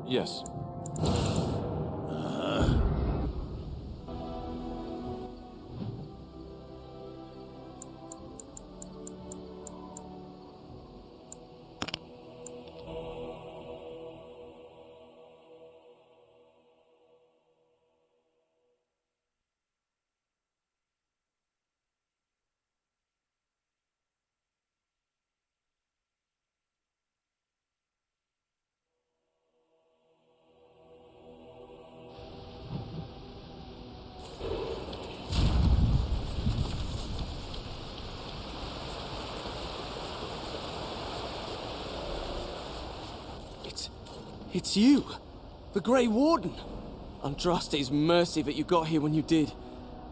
Yes. It's you, the Grey Warden. Andraste's mercy that you got here when you did.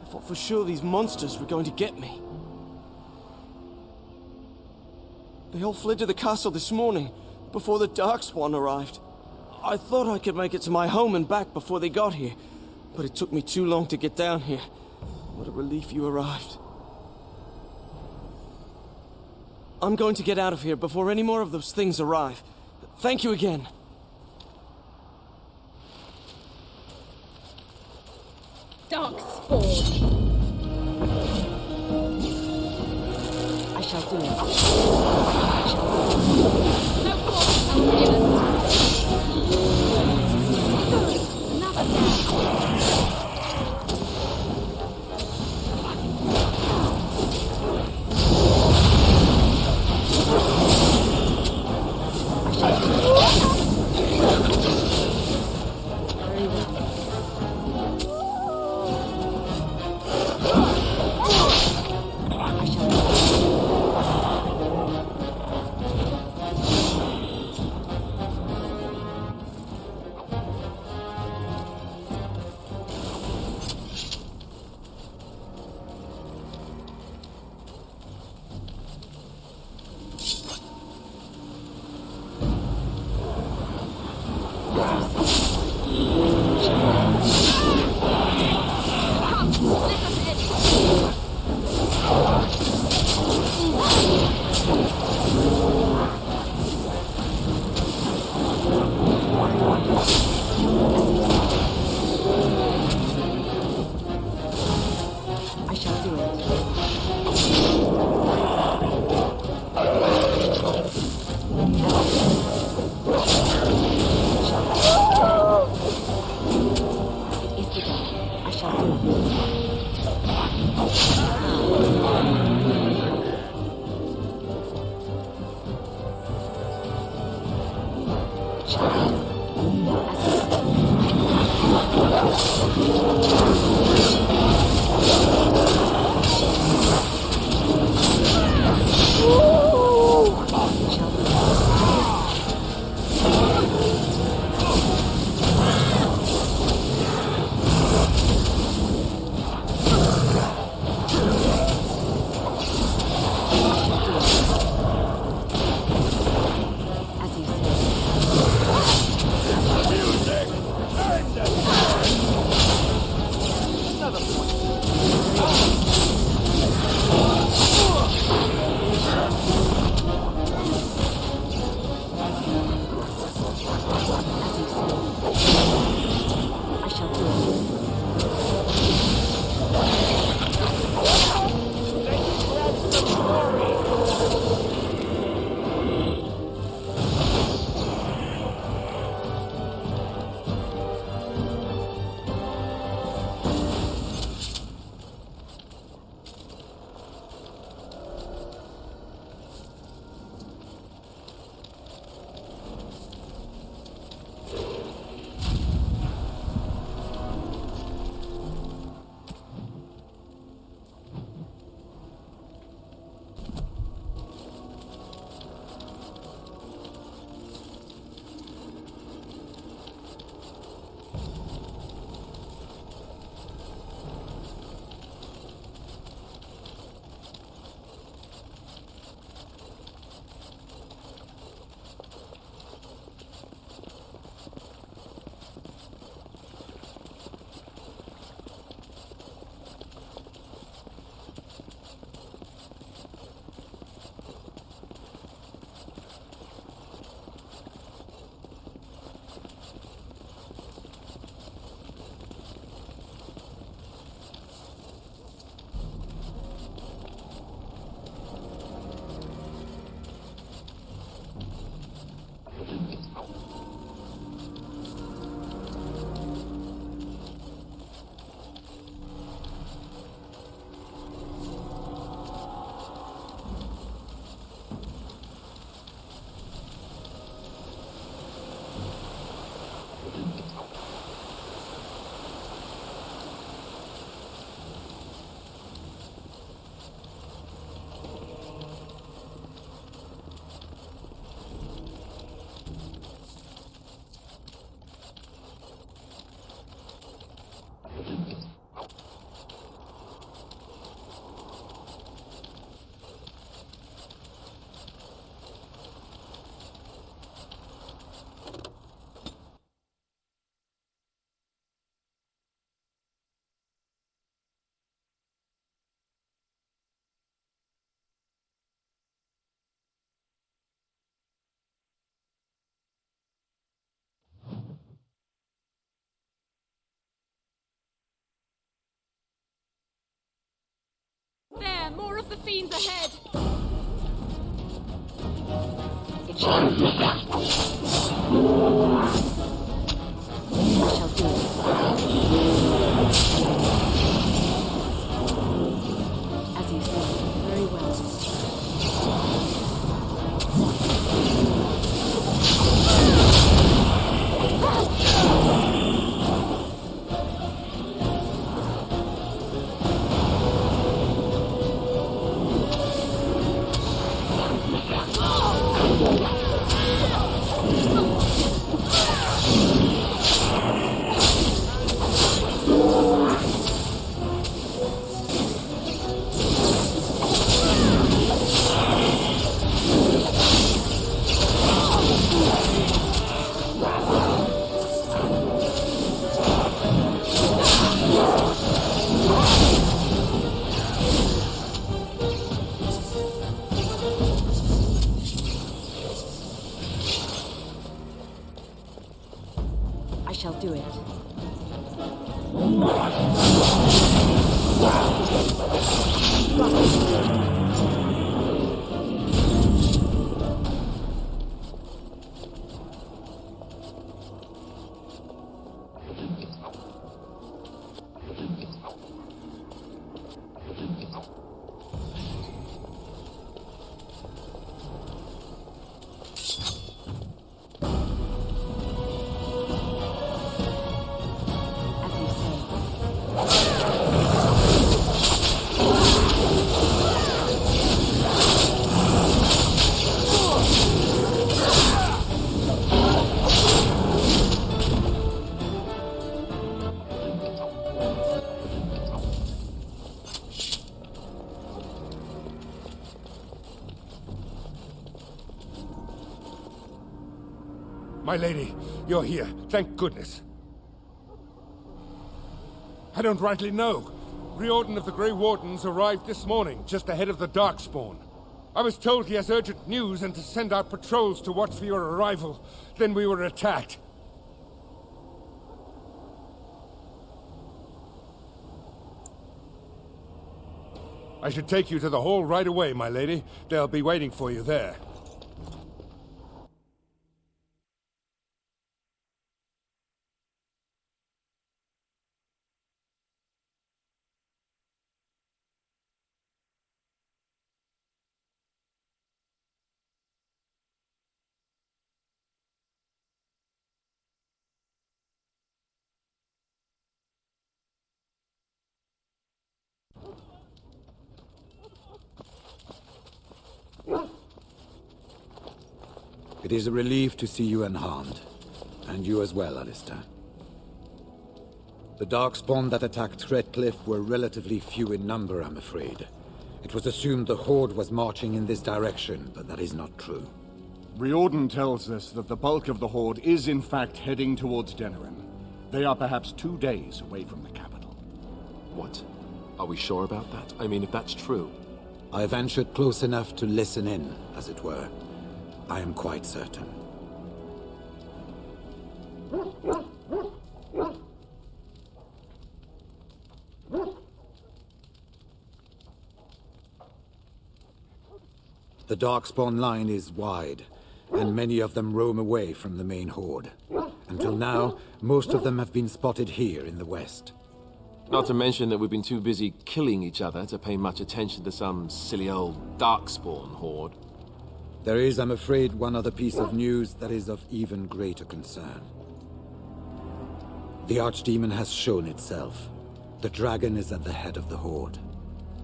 I thought for sure these monsters were going to get me. They all fled to the castle this morning, before the Darkspawn arrived. I thought I could make it to my home and back before they got here, but it took me too long to get down here. What a relief you arrived. I'm going to get out of here before any more of those things arrive. Thank you again. Darkspawn. I shall do it. No cause ungiven. Another the fiends ahead! It shall be done. I shall do it. As you say, very well. I shall do it. As you say. My lady, you're here. Thank goodness. I don't rightly know. Riordan of the Grey Wardens arrived this morning, just ahead of the Darkspawn. I was told he has urgent news and to send out patrols to watch for your arrival. Then we were attacked. I should take you to the hall right away, my lady. They'll be waiting for you there. It is a relief to see you unharmed. And you as well, Alistair. The Darkspawn that attacked Redcliffe were relatively few in number, I'm afraid. It was assumed the Horde was marching in this direction, but that is not true. Riordan tells us that the bulk of the Horde is in fact heading towards Denerim. They are perhaps 2 days away from the capital. What? Are we sure about that? I mean, if that's true. I ventured close enough to listen in, as it were. I am quite certain. The Darkspawn line is wide, and many of them roam away from the main Horde. Until now, most of them have been spotted here in the west. Not to mention that we've been too busy killing each other to pay much attention to some silly old Darkspawn horde. There is, I'm afraid, one other piece of news that is of even greater concern. The Archdemon has shown itself. The dragon is at the head of the Horde.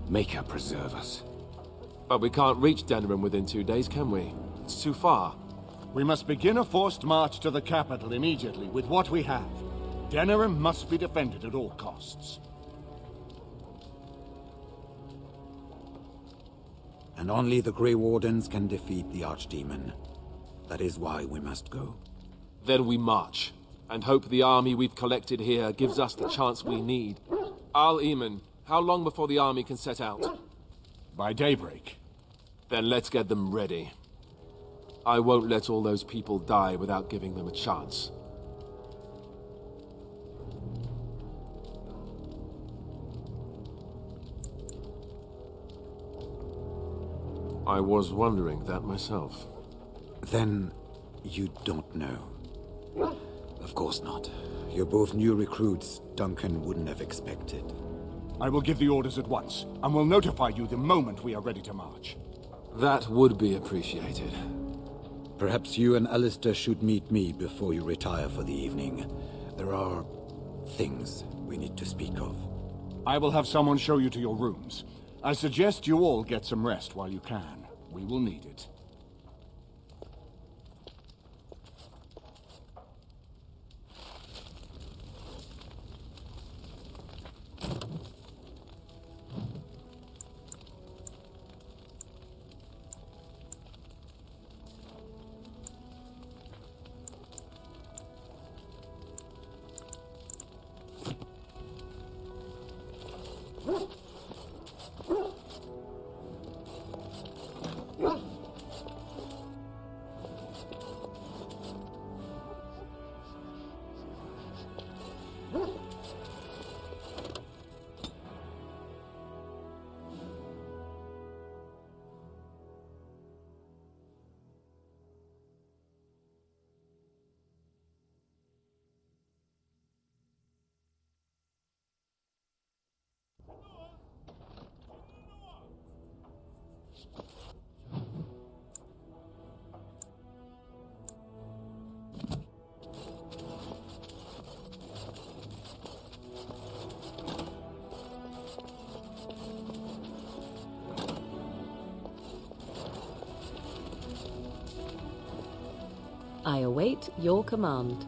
Maker preserve us. But we can't reach Denerim within 2 days, can we? It's too far. We must begin a forced march to the capital immediately with what we have. Denerim must be defended at all costs. And only the Grey Wardens can defeat the Archdemon. That is why we must go. Then we march, and hope the army we've collected here gives us the chance we need. Al-Eamon, how long before the army can set out? By daybreak. Then let's get them ready. I won't let all those people die without giving them a chance. I was wondering that myself. Then you don't know. Of course not. You're both new recruits Duncan wouldn't have expected. I will give the orders at once, and will notify you the moment we are ready to march. That would be appreciated. Perhaps you and Alistair should meet me before you retire for the evening. There are things we need to speak of. I will have someone show you to your rooms. I suggest you all get some rest while you can. We will need it. I await your command.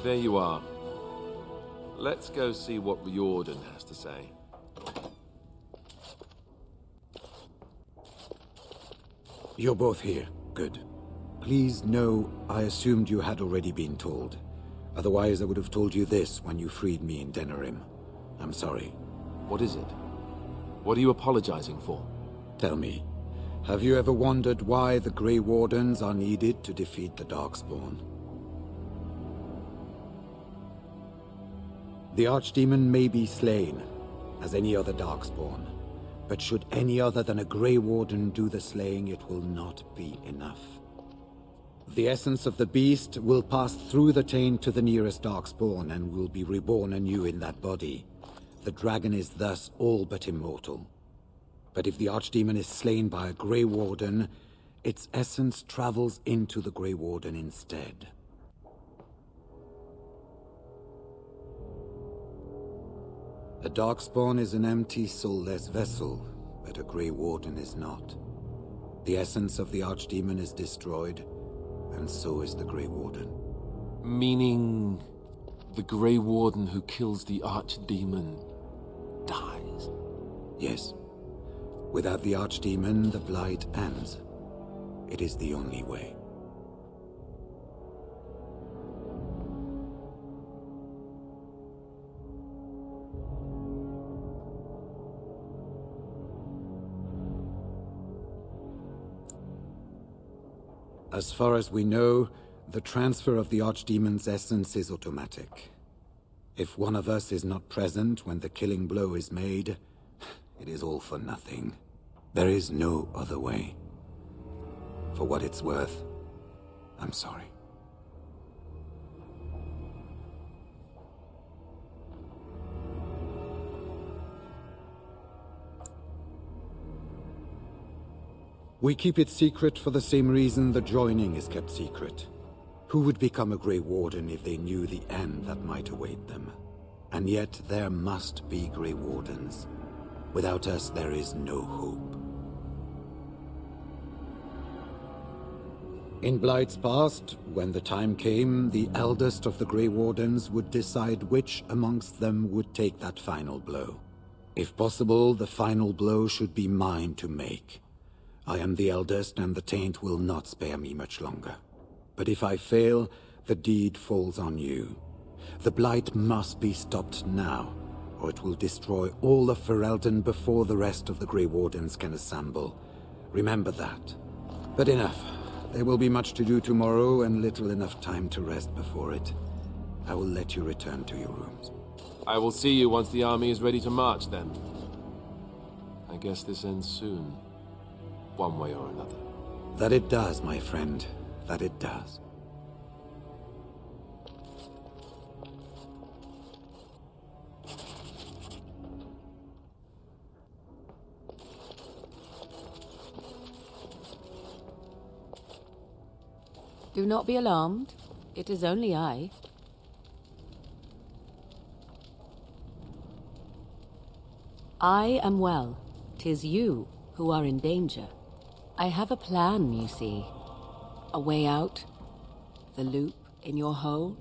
There you are. Let's go see what Riordan has to say. You're both here. Good. Please know I assumed you had already been told. Otherwise I would have told you this when you freed me in Denerim. I'm sorry. What is it? What are you apologizing for? Tell me, have you ever wondered why the Grey Wardens are needed to defeat the Darkspawn? The Archdemon may be slain, as any other Darkspawn, but should any other than a Grey Warden do the slaying, it will not be enough. The essence of the beast will pass through the taint to the nearest Darkspawn and will be reborn anew in that body. The dragon is thus all but immortal. But if the Archdemon is slain by a Grey Warden, its essence travels into the Grey Warden instead. A Darkspawn is an empty, soulless vessel, but a Grey Warden is not. The essence of the Archdemon is destroyed, and so is the Grey Warden. Meaning, the Grey Warden who kills the Archdemon dies? Yes. Without the Archdemon, the Blight ends. It is the only way. As far as we know, the transfer of the Archdemon's essence is automatic. If one of us is not present when the killing blow is made, it is all for nothing. There is no other way. For what it's worth, I'm sorry. We keep it secret for the same reason the joining is kept secret. Who would become a Grey Warden if they knew the end that might await them? And yet there must be Grey Wardens. Without us, there is no hope. In Blight's past, when the time came, the eldest of the Grey Wardens would decide which amongst them would take that final blow. If possible, the final blow should be mine to make. I am the eldest, and the taint will not spare me much longer. But if I fail, the deed falls on you. The Blight must be stopped now, or it will destroy all of Ferelden before the rest of the Grey Wardens can assemble. Remember that. But enough. There will be much to do tomorrow, and little enough time to rest before it. I will let you return to your rooms. I will see you once the army is ready to march, then. I guess this ends soon. One way or another. That it does, my friend. That it does. Do not be alarmed. It is only I. I am well. 'Tis you who are in danger. I have a plan, you see. A way out. The loop in your hole.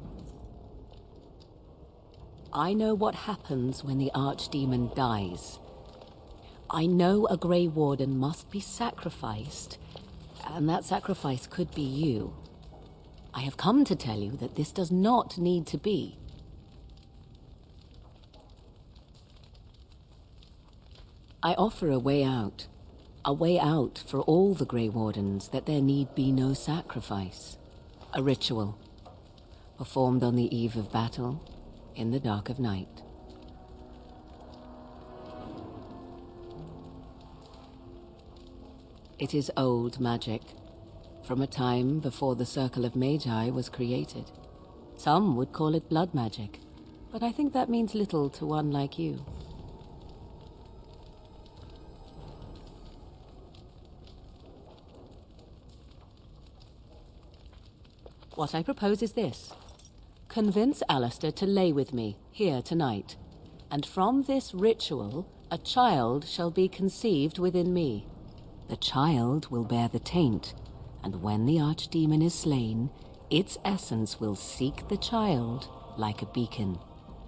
I know what happens when the Archdemon dies. I know a Grey Warden must be sacrificed, and that sacrifice could be you. I have come to tell you that this does not need to be. I offer a way out for all the Grey Wardens, that there need be no sacrifice. A ritual, performed on the eve of battle, in the dark of night. It is old magic, from a time before the Circle of Magi was created. Some would call it blood magic, but I think that means little to one like you. What I propose is this. Convince Alistair to lay with me, here tonight. And from this ritual, a child shall be conceived within me. The child will bear the taint, and when the Archdemon is slain, its essence will seek the child like a beacon.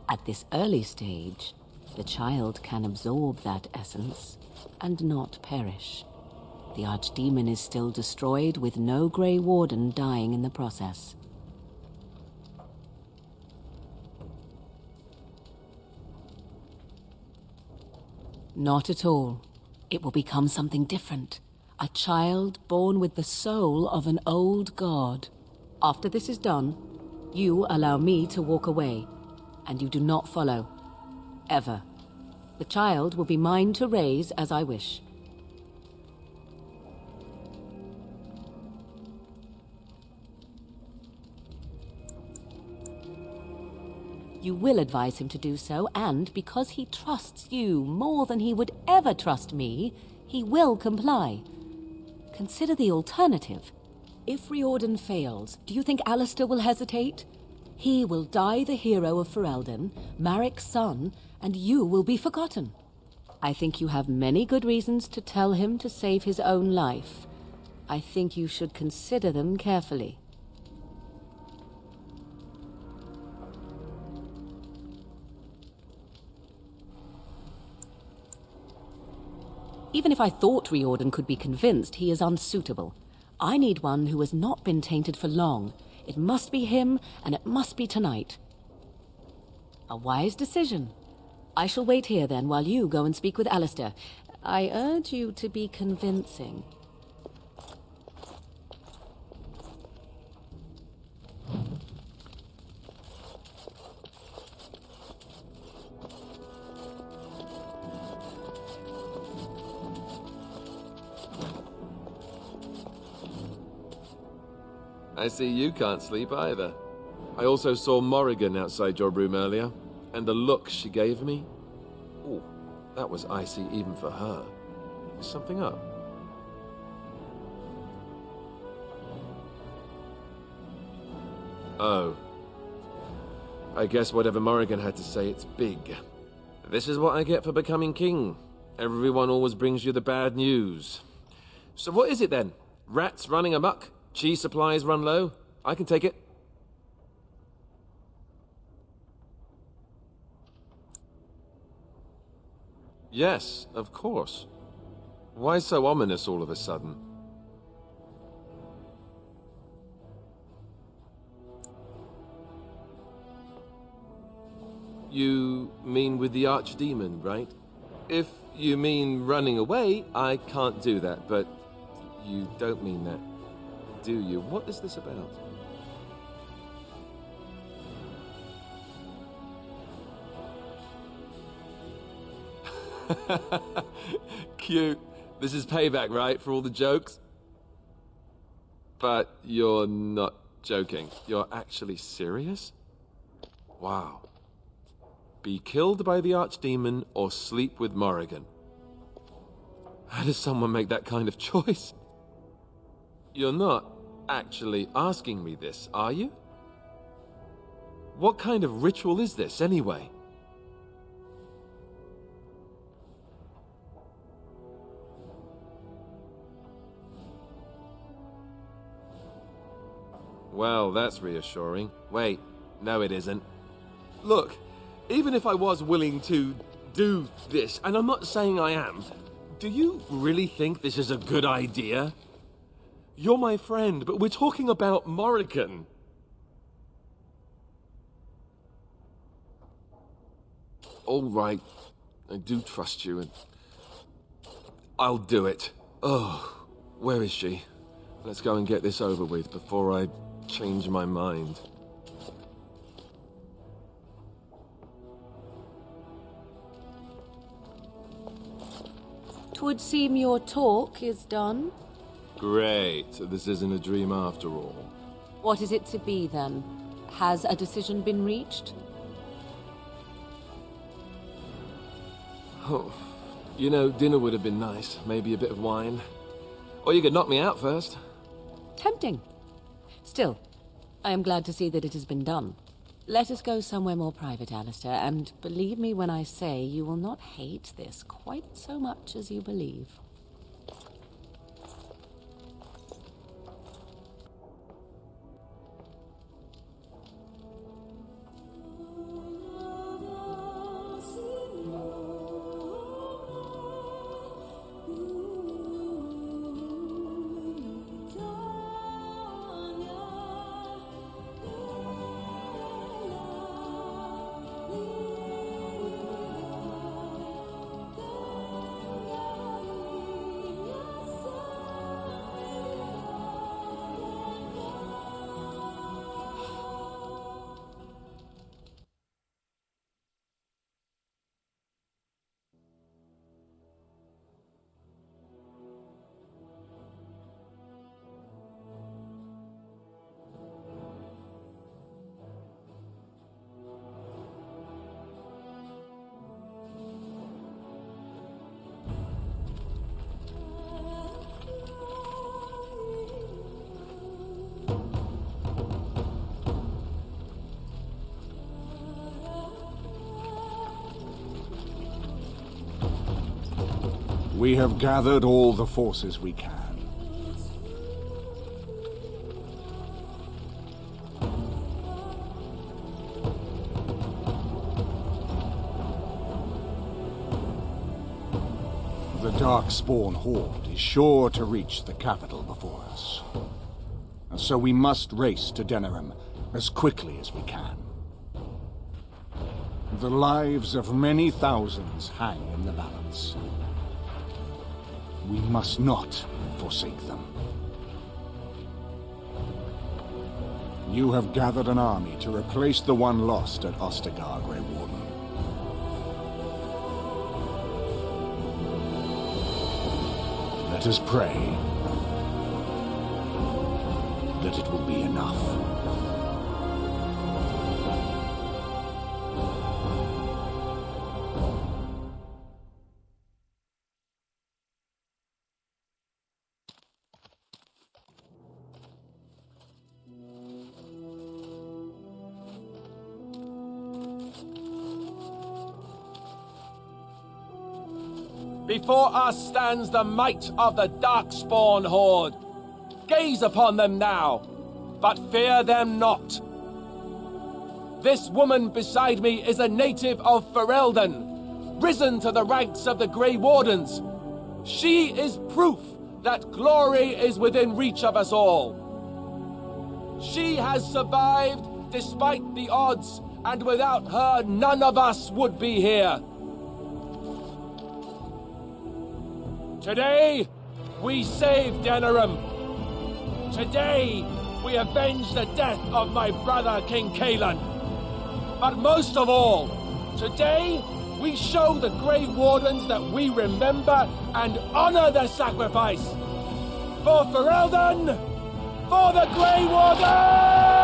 At this early stage, the child can absorb that essence and not perish. The Archdemon is still destroyed, with no Grey Warden dying in the process. Not at all. It will become something different. A child born with the soul of an old god. After this is done, you allow me to walk away, and you do not follow. Ever. The child will be mine to raise as I wish. You will advise him to do so, and because he trusts you more than he would ever trust me, he will comply. Consider the alternative. If Riordan fails, do you think Alistair will hesitate? He will die the hero of Ferelden, Marik's son, and you will be forgotten. I think you have many good reasons to tell him to save his own life. I think you should consider them carefully. Even if I thought Riordan could be convinced, he is unsuitable. I need one who has not been tainted for long. It must be him, and it must be tonight. A wise decision. I shall wait here then, while you go and speak with Alistair. I urge you to be convincing. I see you can't sleep either. I also saw Morrigan outside your room earlier, and the look she gave me. Ooh, that was icy even for her. Is something up? Oh. I guess whatever Morrigan had to say, it's big. This is what I get for becoming king. Everyone always brings you the bad news. So what is it then? Rats running amok? Cheese supplies run low? I can take it. Yes, of course. Why so ominous all of a sudden? You mean with the Archdemon, right? If you mean running away, I can't do that, but you don't mean that, do you? What is this about? Cute. This is payback, right, for all the jokes? But you're not joking. You're actually serious? Wow. Be killed by the Archdemon or sleep with Morrigan. How does someone make that kind of choice? You're not actually asking me this, are you? What kind of ritual is this, anyway? Well, that's reassuring. Wait, no it isn't. Look, even if I was willing to do this, and I'm not saying I am, do you really think this is a good idea? You're my friend, but we're talking about Morrigan. All right, I do trust you, and I'll do it. Oh, where is she? Let's go and get this over with before I change my mind. 'Twould seem your talk is done. Great, so this isn't a dream after all. What is it to be, then? Has a decision been reached? Oh, you know, dinner would have been nice. Maybe a bit of wine. Or you could knock me out first. Tempting. Still, I am glad to see that it has been done. Let us go somewhere more private, Alistair, and believe me when I say you will not hate this quite so much as you believe. We have gathered all the forces we can. The Darkspawn Horde is sure to reach the capital before us. So we must race to Denerim as quickly as we can. The lives of many thousands hang in the balance. We must not forsake them. You have gathered an army to replace the one lost at Ostagar, Grey Warden. Let us pray that it will be enough. Before us stands the might of the Darkspawn Horde. Gaze upon them now, but fear them not. This woman beside me is a native of Ferelden, risen to the ranks of the Grey Wardens. She is proof that glory is within reach of us all. She has survived despite the odds, and without her, none of us would be here. Today, we save Denerim. Today, we avenge the death of my brother, King Cailan. But most of all, today, we show the Grey Wardens that we remember and honor their sacrifice. For Ferelden! For the Grey Wardens!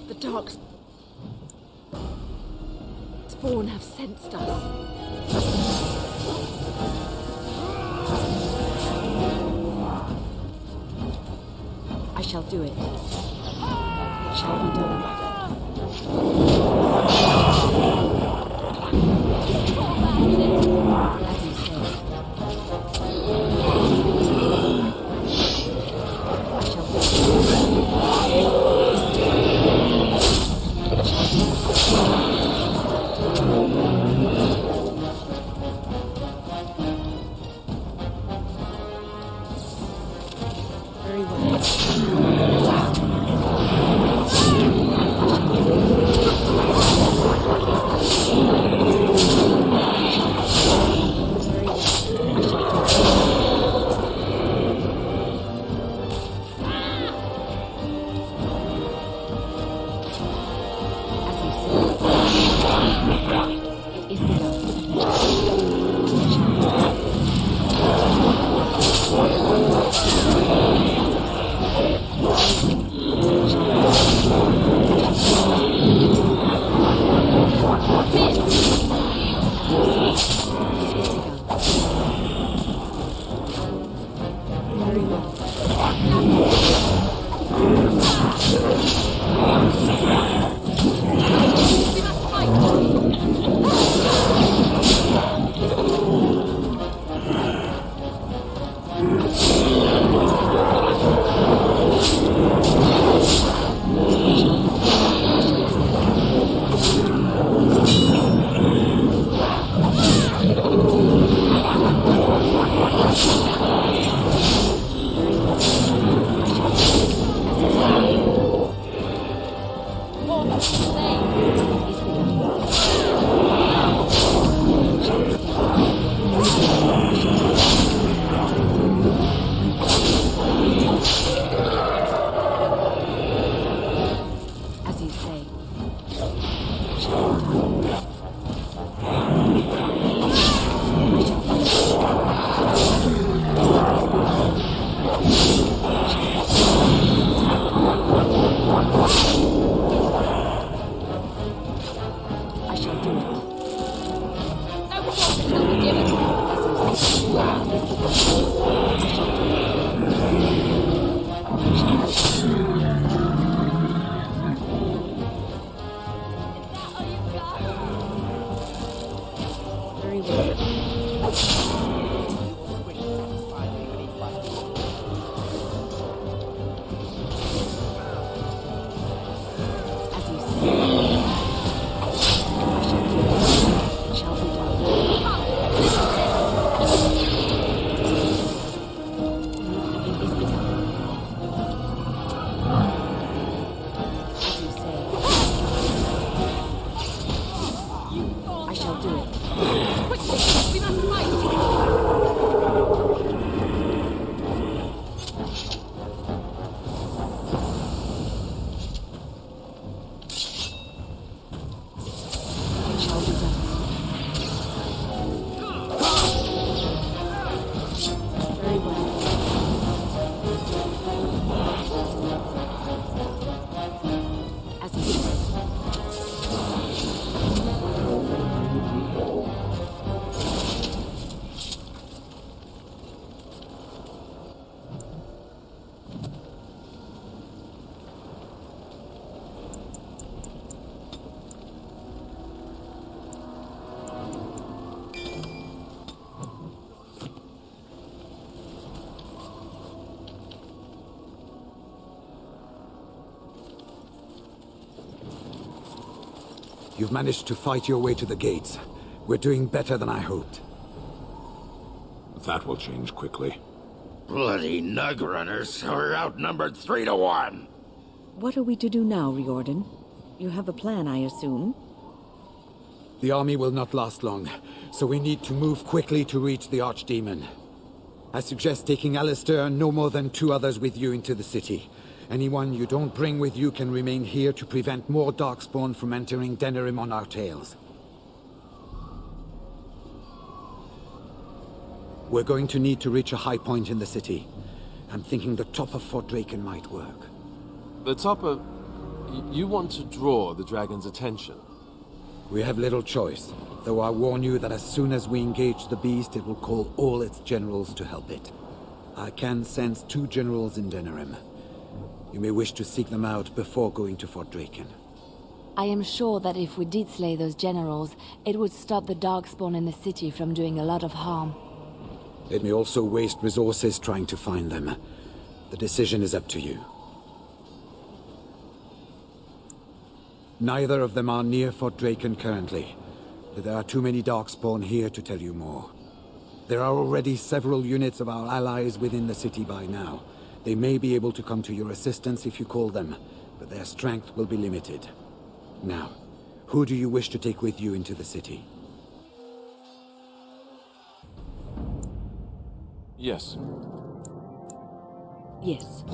The Dark Spawn have sensed us. I shall do it. It shall be done. As you say. I shall do very well. You've managed to fight your way to the gates. We're doing better than I hoped. That will change quickly. Bloody Nug Runners are outnumbered 3 to 1. What are we to do now, Riordan? You have a plan, I assume? The army will not last long, so we need to move quickly to reach the Archdemon. I suggest taking Alistair and no more than 2 others with you into the city. Anyone you don't bring with you can remain here to prevent more Darkspawn from entering Denerim on our tails. We're going to need to reach a high point in the city. I'm thinking the top of Fort Draken might work. The top of... You want to draw the dragon's attention? We have little choice, though I warn you that as soon as we engage the beast, it will call all its generals to help it. I can sense 2 generals in Denerim. You may wish to seek them out before going to Fort Draken. I am sure that if we did slay those generals, it would stop the Darkspawn in the city from doing a lot of harm. It may also waste resources trying to find them. The decision is up to you. Neither of them are near Fort Draken currently, but there are too many Darkspawn here to tell you more. There are already several units of our allies within the city by now. They may be able to come to your assistance if you call them, but their strength will be limited. Now, who do you wish to take with you into the city? Yes. Yes.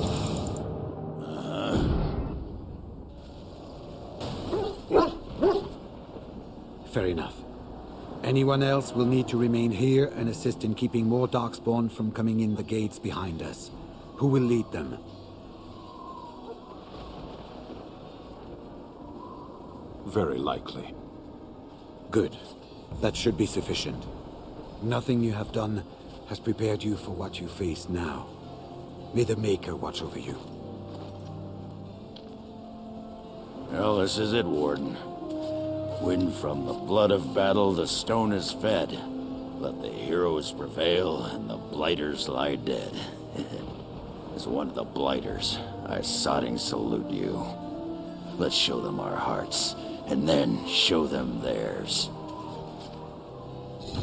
Fair enough. Anyone else will need to remain here and assist in keeping more Darkspawn from coming in the gates behind us. Who will lead them? Very likely. Good. That should be sufficient. Nothing you have done has prepared you for what you face now. May the Maker watch over you. Well, this is it, Warden. When from the blood of battle the stone is fed, let the heroes prevail and the blighters lie dead. As one of the blighters, I sodding salute you. Let's show them our hearts, and then show them theirs.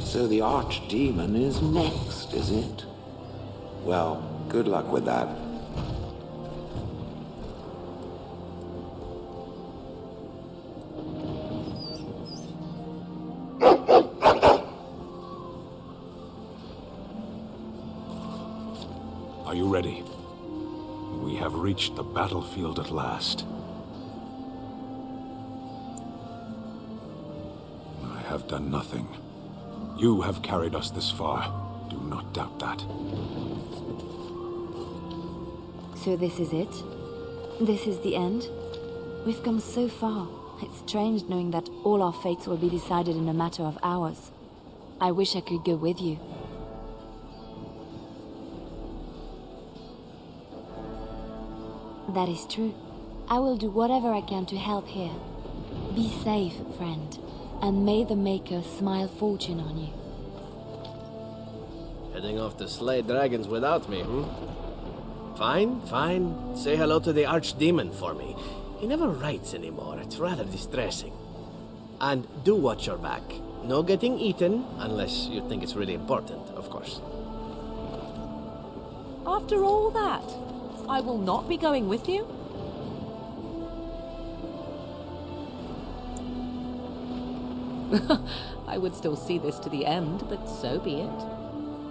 So the Archdemon is next, is it? Well, good luck with that. Are you ready? We have reached the battlefield at last. I have done nothing. You have carried us this far. Do not doubt that. So this is it? This is the end? We've come so far. It's strange knowing that all our fates will be decided in a matter of hours. I wish I could go with you. That is true. I will do whatever I can to help here. Be safe, friend, and may the Maker smile fortune on you. Heading off to slay dragons without me, Fine, fine. Say hello to the Archdemon for me. He never writes anymore. It's rather distressing. And do watch your back. No getting eaten, unless you think it's really important, of course. After all that, I will not be going with you? I would still see this to the end, but so be it.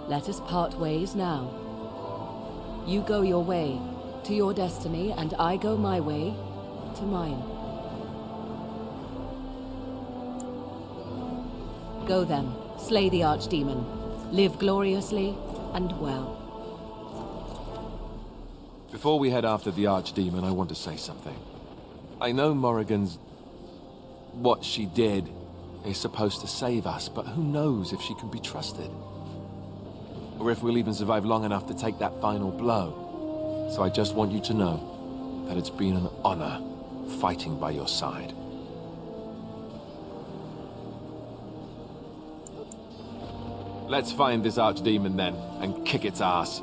Let us part ways now. You go your way, to your destiny, and I go my way, to mine. Go then, slay the Archdemon. Live gloriously and well. Before we head after the Archdemon, I want to say something. I know Morrigan's... what she did is supposed to save us, but who knows if she can be trusted? Or if we'll even survive long enough to take that final blow. So I just want you to know that it's been an honor fighting by your side. Let's find this Archdemon then, and kick its ass.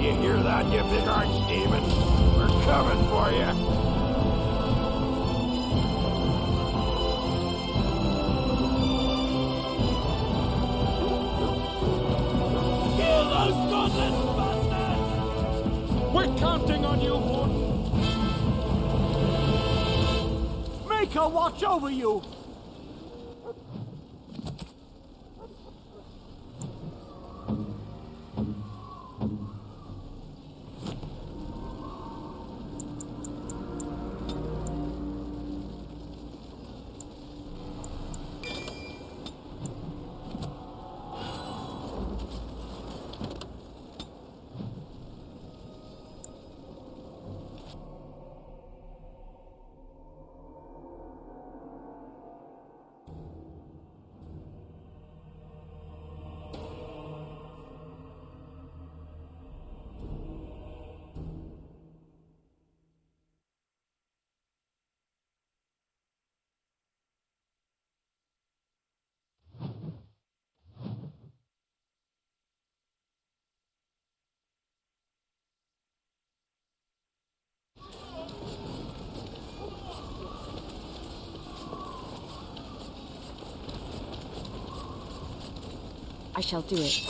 You hear that, you big archdemon? We're coming for you. We're counting on you, Warden. Maker, watch over you! I shall do it.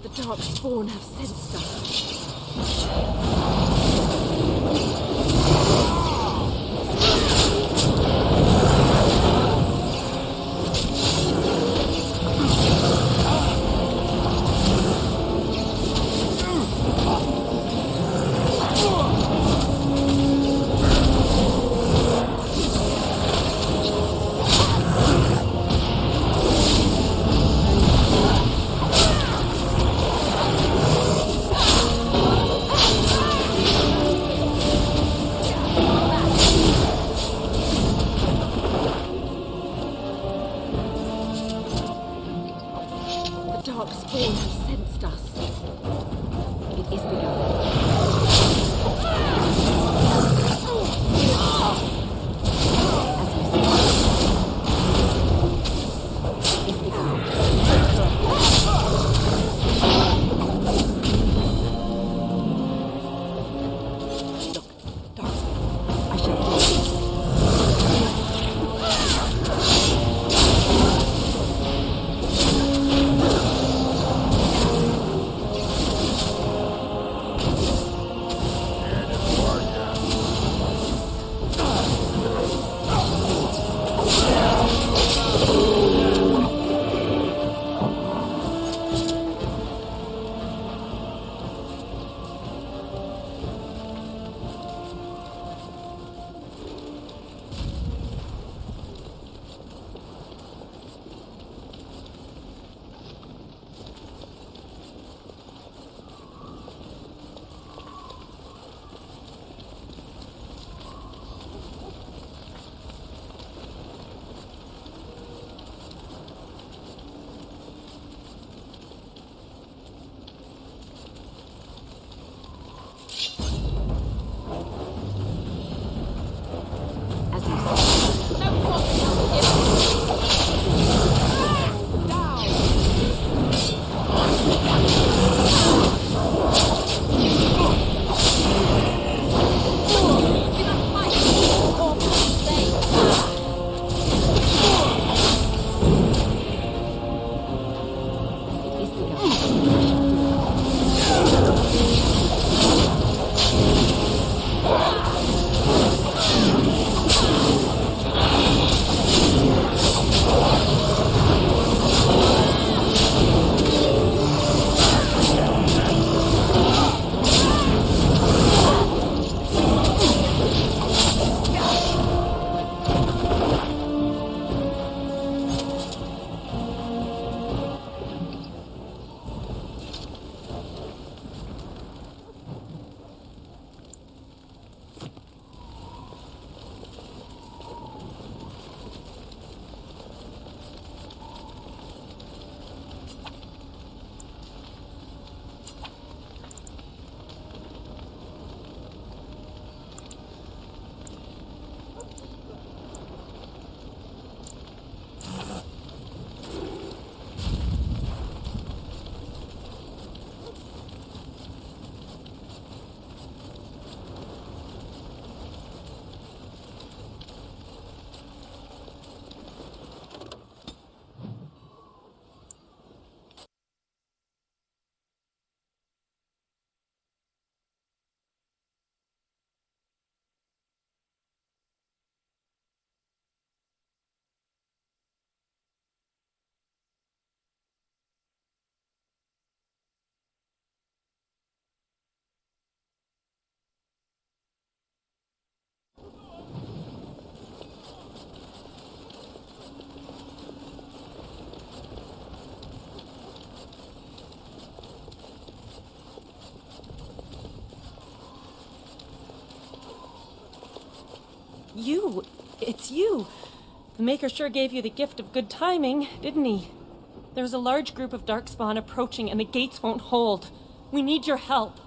The Darkspawn have sensed us. Darkspawn have sensed us. It is begun. As you said, it is begun. Look, Darkspawn, I shall do it. You! It's you! The Maker sure gave you the gift of good timing, didn't he? There's a large group of Darkspawn approaching and the gates won't hold. We need your help.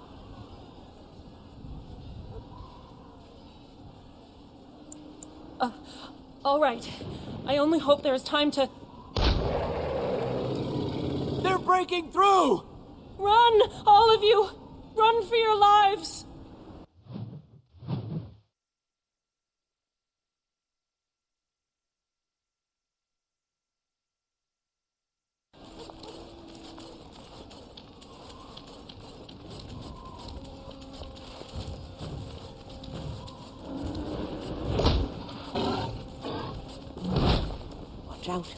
All right. I only hope there is time to... They're breaking through! Run! All of you! Run for your lives! Watch out.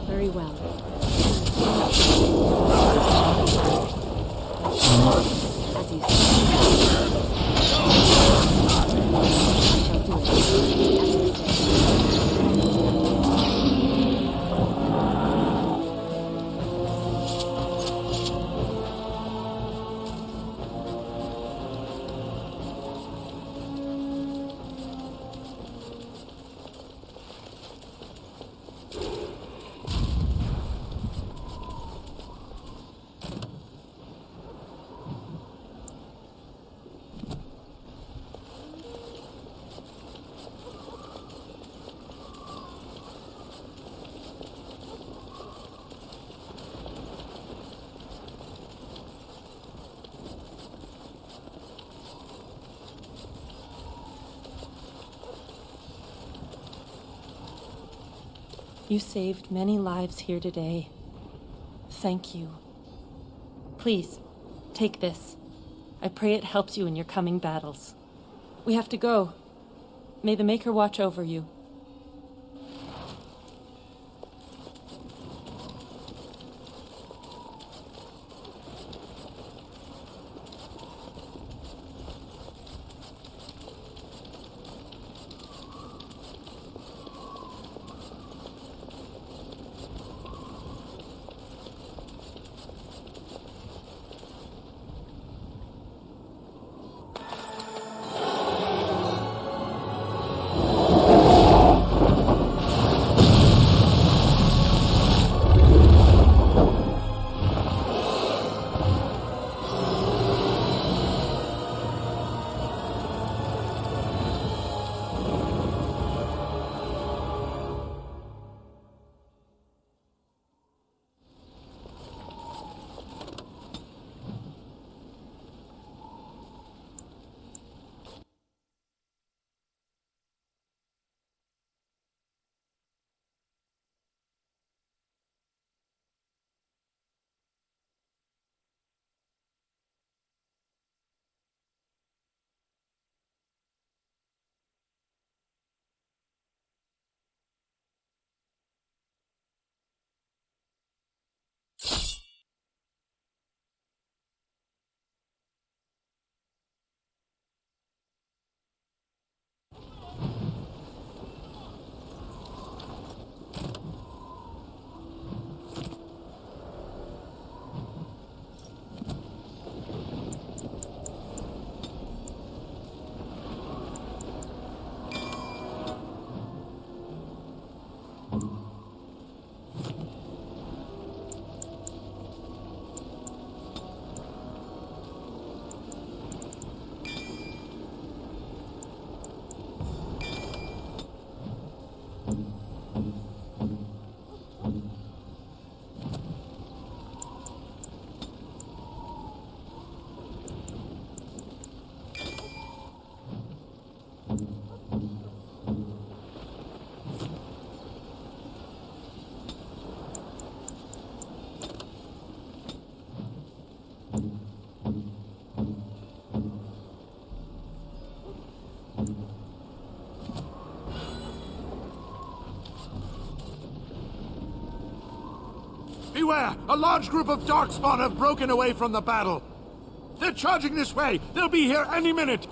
Very well. As you say. You saved many lives here today. Thank you. Please, take this. I pray it helps you in your coming battles. We have to go. May the Maker watch over you. Beware! A large group of Darkspawn have broken away from the battle. They're charging this way! They'll be here any minute!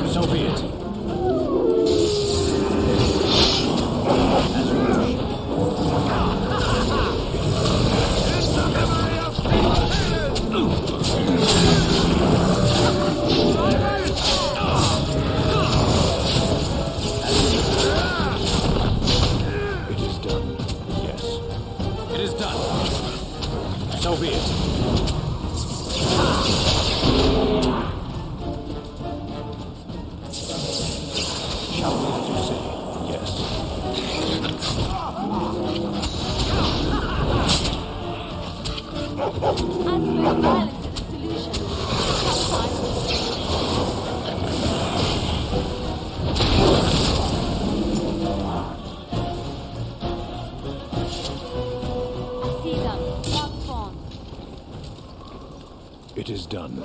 So be it. It is done. Yes. It is done. So be it. Shall we as you say? Yes. I suppose violence is a solution. I see them. Darkspawn. It is done.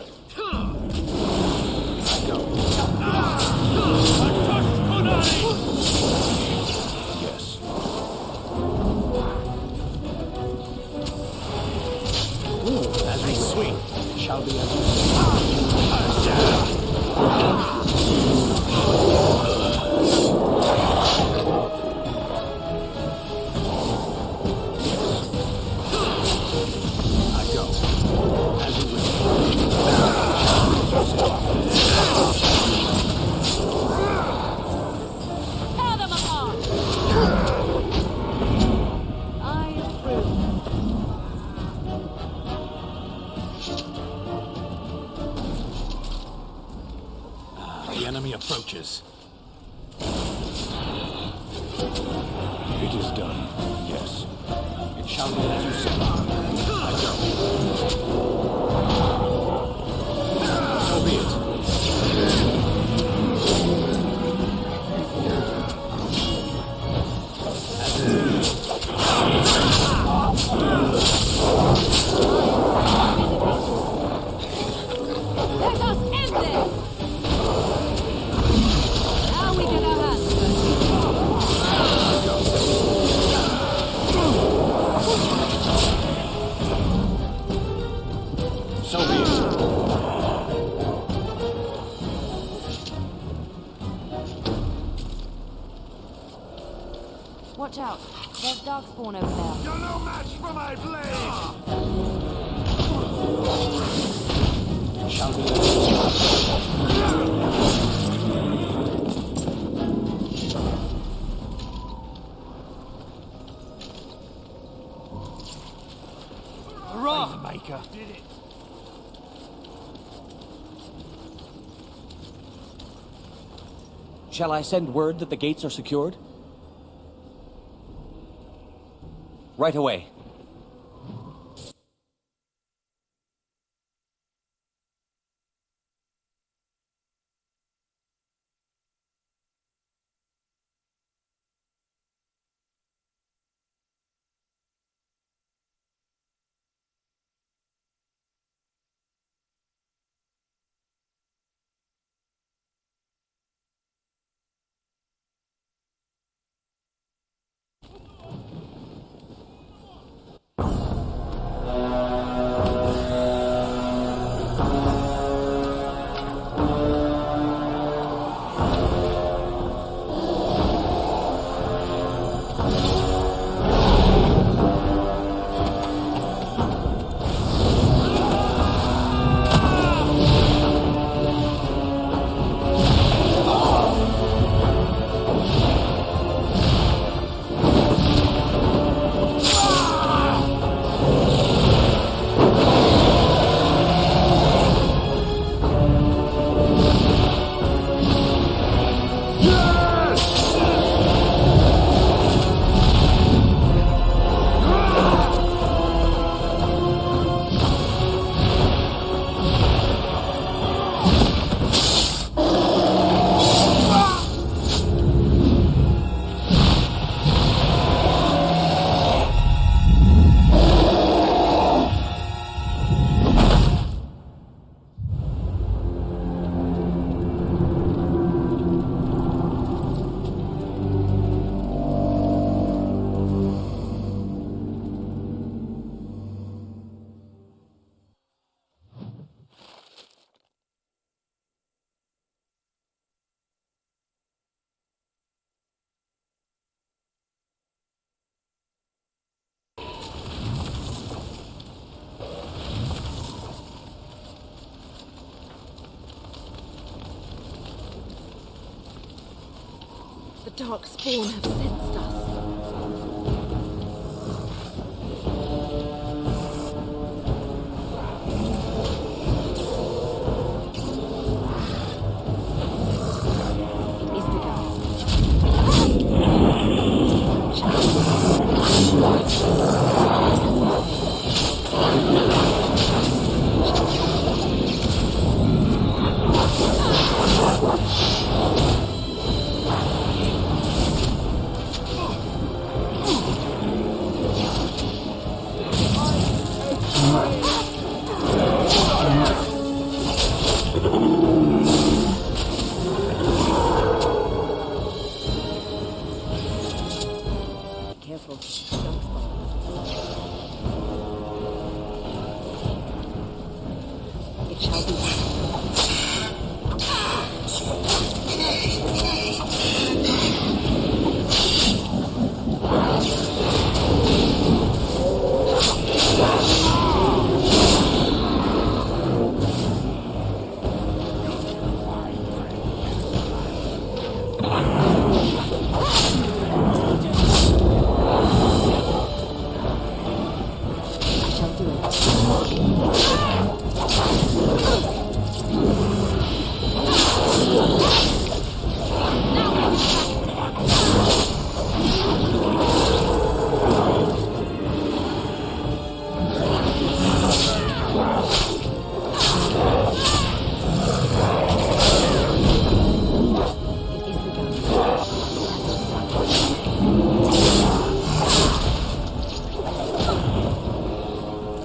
Yes. As we sweet. It shall be as you say. I go. As you wish. Tear them apart! I approve. The enemy approaches. It is done. Yes. It shall be as you say. I go. So be it. Let us end this! Now we get our hands So be it. Watch out. There's Darkspawn over there. You're no match for my blade! It shall be as Hurrah! Maker. Did it. Shall I send word that the gates are secured? Right away. Darkspawn have sensed us. It is begun. Careful. It shall be. I shall do it.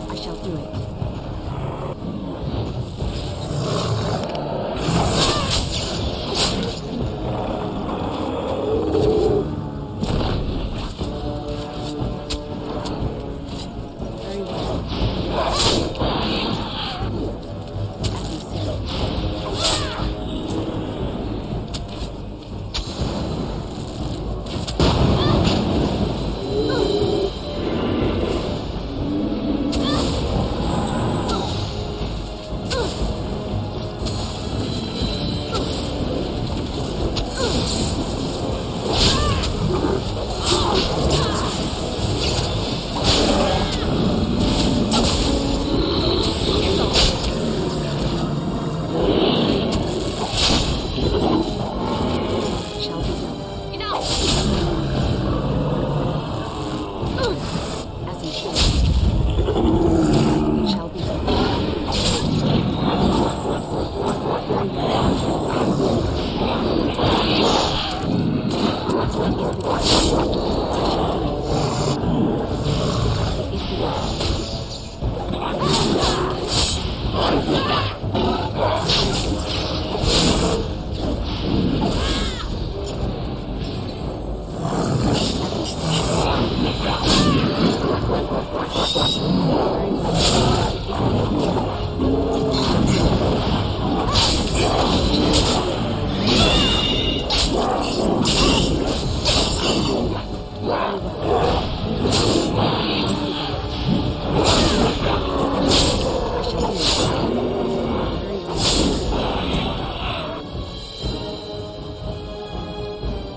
I shall do it. Very well. As you said. Shall be done. Enough! As you said. It shall be done.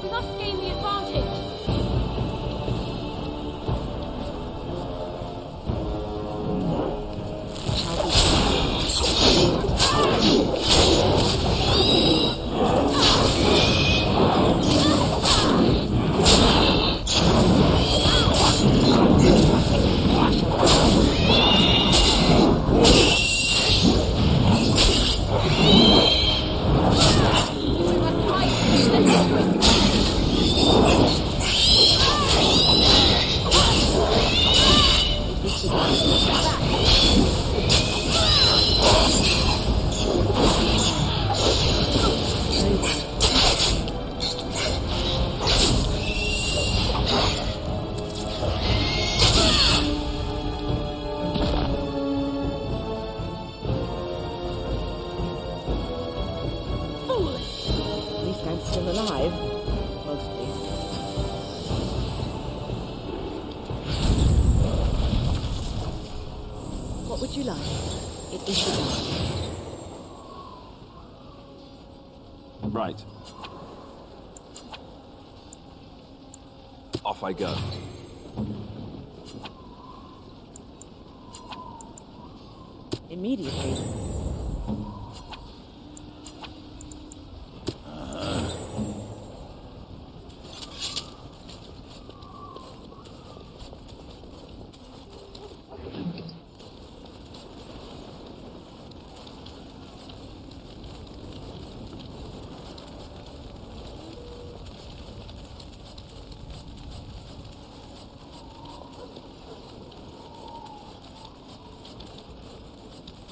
We must gain the advantage. What would you like? It is the Right. off I go. Immediately.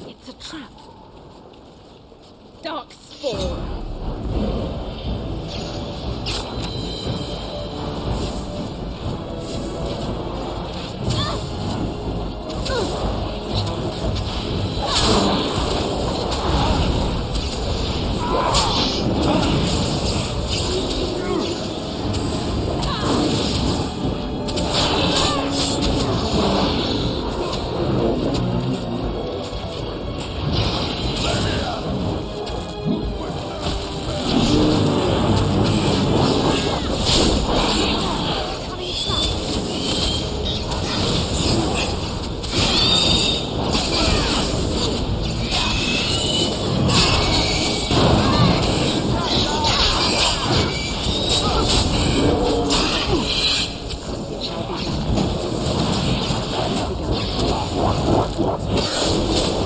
It's a trap. Darkspawn! It shall be done.